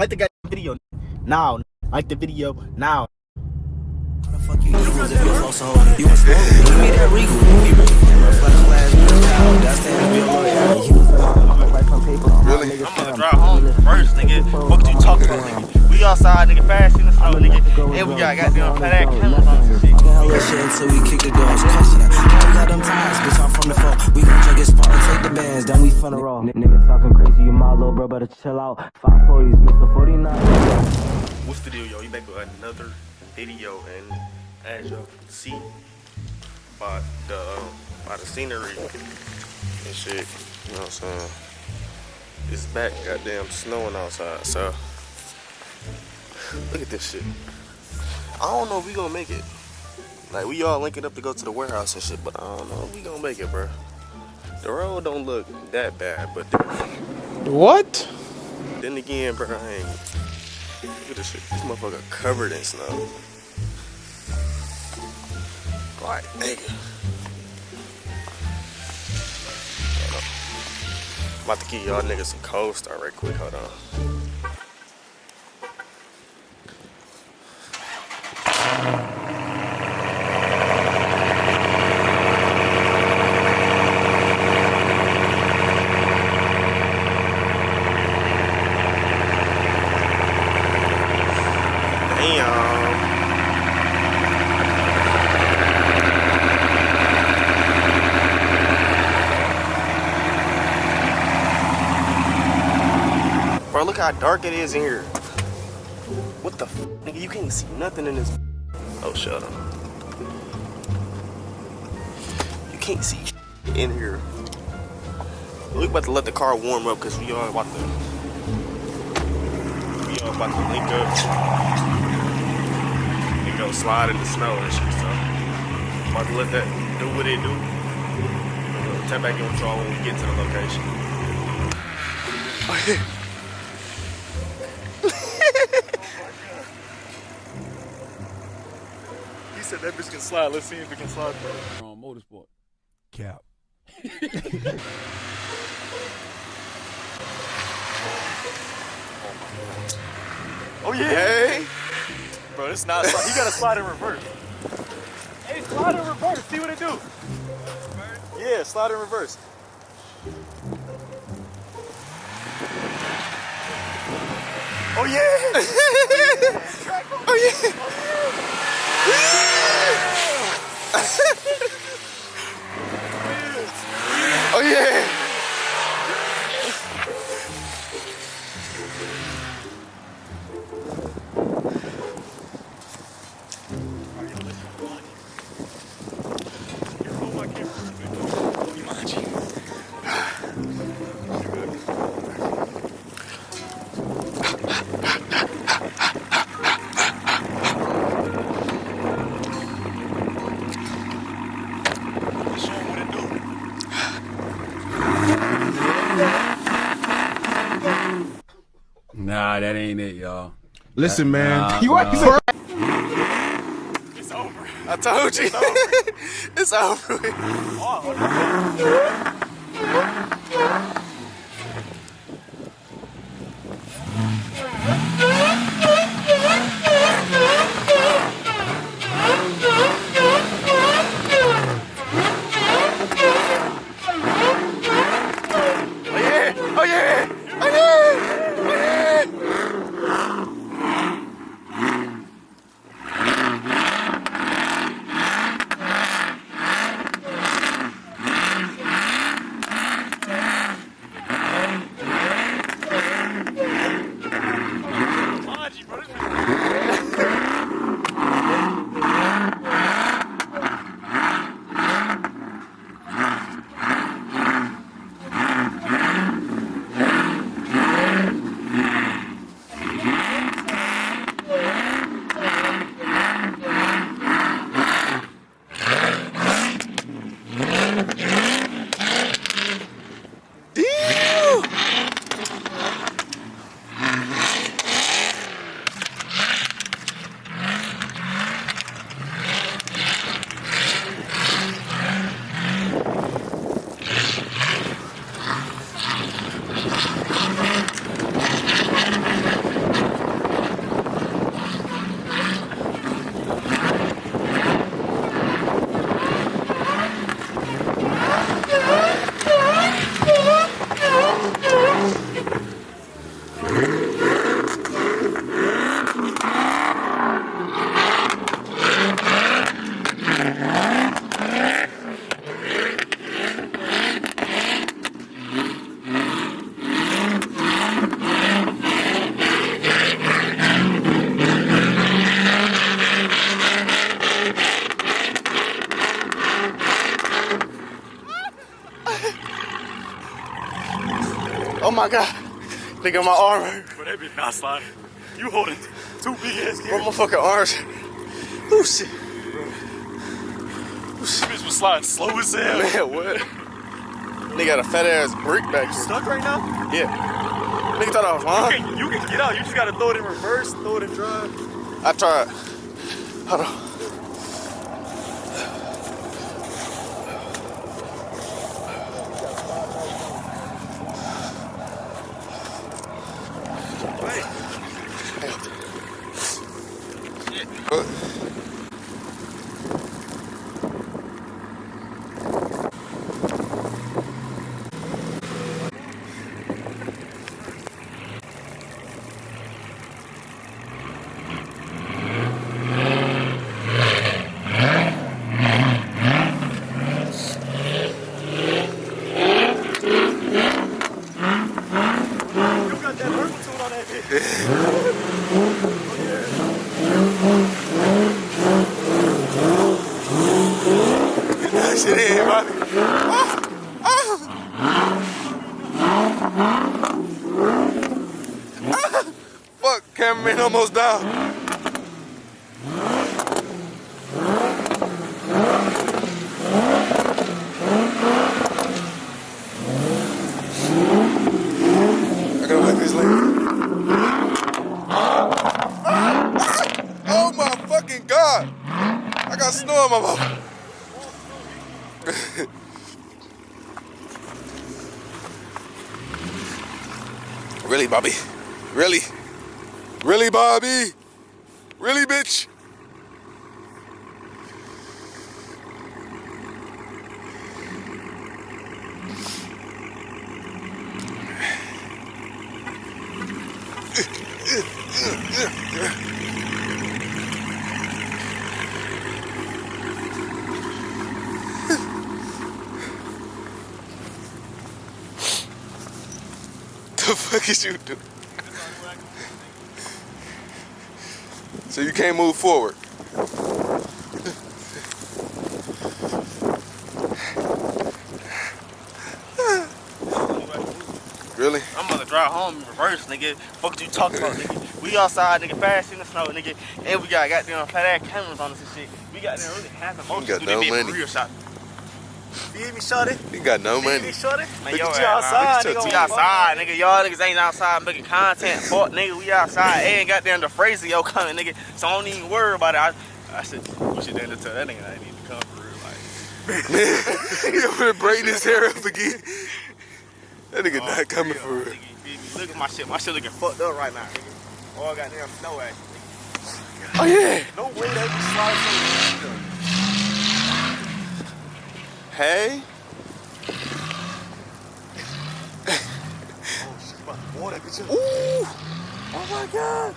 Like the goddamn video now. Like the video now. Fuck you, Eagles, if you flow so you want smoke? Give me that Regal, be real. Flash, that's the NBA Really? I'm gonna drive home first, nigga. What you talking about, nigga? We outside, nigga, fast in the snow, nigga. And we got goddamn fat cameras on some shit. Fucking hella shit until we kick the doors. Question it. How we got them ties, bitch, I'm from the phone. We gon' check his spot and take the bands, then we finna roll. Nigga talking crazy, you my little bro, better chill out. 540s, Mr. 49. What's the deal, yo? You back with another video, and as y'all can see by the scenery and shit, you know what I'm saying? It's back, goddamn snowing outside, so look at this shit. I don't know if we gonna make it. Like, we all linking up to go to the warehouse and shit, but I don't know if we gonna make it, bro. The road don't look that bad, but what? Then again, bro, I ain't. Look at this shit. This motherfucker covered in snow. Like, nigga. I'm about to give y'all niggas some cold start right quick. Hold on. Bro, look how dark it is in here. What the f? Nigga, you can't see nothing in this. Oh, shut up. You can't see in here. We about to let the car warm up because we all about to link up and go slide in the snow and shit. So, about to let that do what it do. We'll tap back in control when we get to the location. He said that bitch can slide. Let's see if it can slide. On motorsport. Cap. Oh yeah! Hey. Bro, it's not. You gotta slide in reverse. Hey, slide in reverse. See what it do? Yeah, slide in reverse. Oh yeah! Oh yeah! Oh yeah! Nah, that ain't it, y'all. Listen, man. You It's over. I told you. It's over. Oh yeah! Oh yeah! my God. Nigga, my arm hurt. Bro, that bitch not sliding. You holding 2 big ass Bro, my fucking arms. Oh shit. This bitch was sliding slow as hell. Man, what? Nigga got a fat ass brick back here. Stuck right now? Yeah. Nigga thought I was lying. You can get out. You just gotta throw it in reverse, throw it in drive. I tried. Hold on. Shit in, Bobby. Fuck, cameraman almost died. I gotta wipe his leg. Oh my fucking God. I got snow in my mouth. Really, Bobby? Really? Really, Bobby? Really, bitch? The fuck is you doing? So you can't move forward. Really? I'm gonna drive home in reverse, nigga. Fuck you talking about, nigga. We outside, nigga, fast in the snow, nigga. And we got goddamn fat ass cameras on us and shit. We got them really half the motion. got no money. Real shot. You hear me, shorty? You got no money. You shorty? Man, Look yo at you ass, outside, man. nigga. We outside, nigga. Y'all niggas ain't outside making content. Fuck, nigga. We outside. And goddamn the Fraser, yo, coming, nigga. So I don't even worry about it. I said, we should then tell that nigga I need to come for real. Like, You over there braiding his hair up again. That nigga not coming for real. nigga, you feel me? Look at my shit. My shit looking fucked up right now, nigga. All goddamn snow ass. Oh yeah. No way that you slide so Hey. Oh, shit, about to blow that bitch up. Ooh. Oh my God.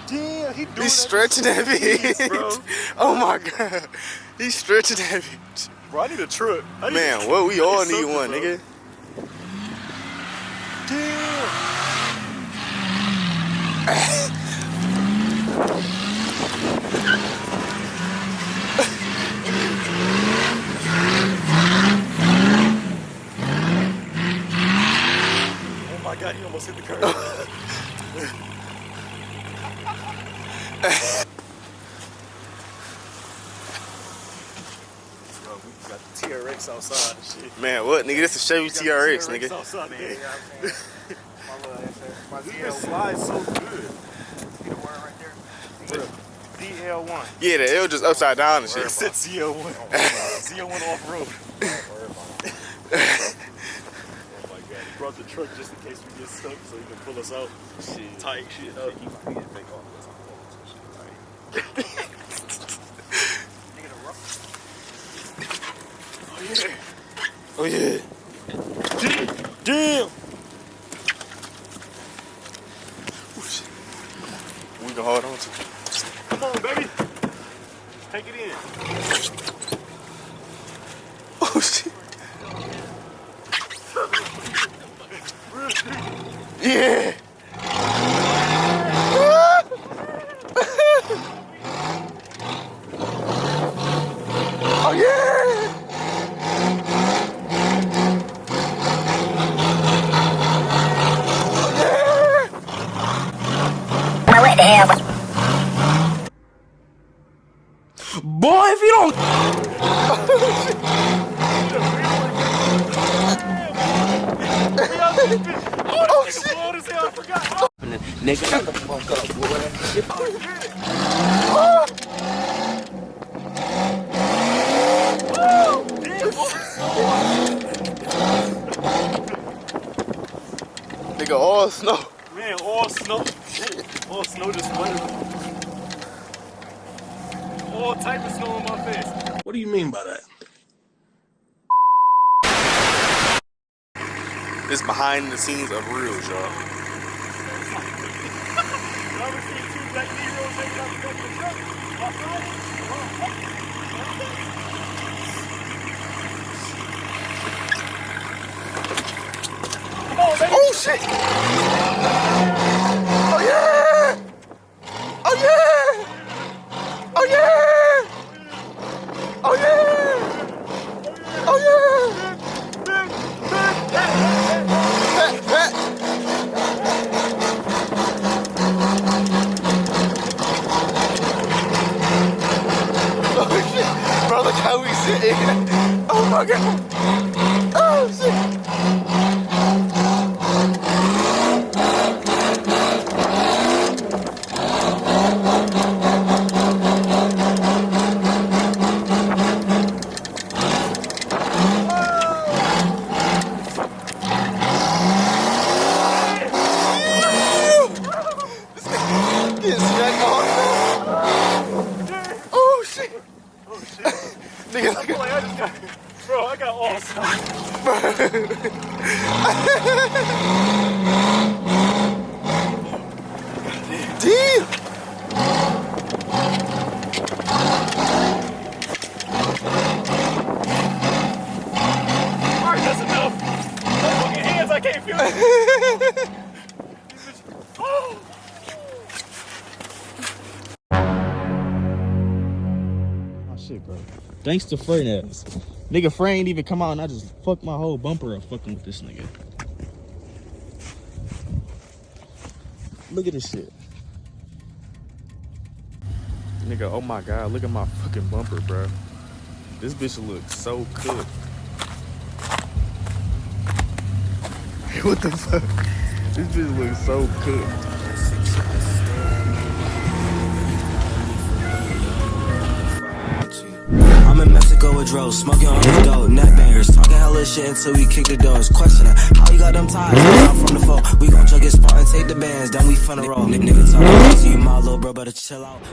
Damn, he doing He's stretching that bitch. bro. Oh my God. He's stretching that bitch. Bro, I need a truck. Man, well, we all need something, one, bro. nigga. Damn. Oh my God, he almost hit the curb. Bro, we got the TRX outside and shit. Man, what, nigga? This is Chevy TRX, nigga. Outside, Man, nigga. you know what I'm saying? My This DL1. bitch slides so good. See the word right there? DL1. Yeah, the L just upside down and shit. It said ZL1. ZL1 off road. Oh my God. He brought the truck just in case we get stuck so he can pull us out. Shit. Tight shit up. He might get big off this. Nigga, the rough. Oh yeah. Damn. We can hold on to it. Come on, baby. Take it in. Oh shit. Yeah. Oh yeah. Nigga, shut the fuck up, boy. Nigga, all snow. Man, all snow. All snow just flooded. All type of snow on my face. What do you mean by that? This behind the scenes of reels, y'all. You ever seen two black Negroes taking out the back of the truck? Come on, baby. Oh shit! Oh yeah! Oh yeah! Oh yeah! Oh yeah! Oh yeah! Oh shit! Bro, look how we sitting. Oh my god! Oh shit! Getting smacked on. Oh shit! Oh shit. Nigga, look I feel like I just got, bro, I got all snow. Damn! Alright, that's enough. My fucking hands, I can't feel it. Oh! Oh shit, bro. Thanks to Frey ass. Nigga, Frey ain't even come out and I just fucked my whole bumper up fucking with this nigga. Look at this shit. Nigga, oh my god, look at my fucking bumper, bro. This bitch looks so cooked. What the fuck? This bitch looks so cooked. I'm in Mexico with Dro, smoking on the dope, net bangers, talking hella shit until we kick the doors. Questioning how you got them ties, I'm from the foe. We gon' chug his spot and take the bands, then we finna roll. Nigga talking crazy, you my little bro, better chill out.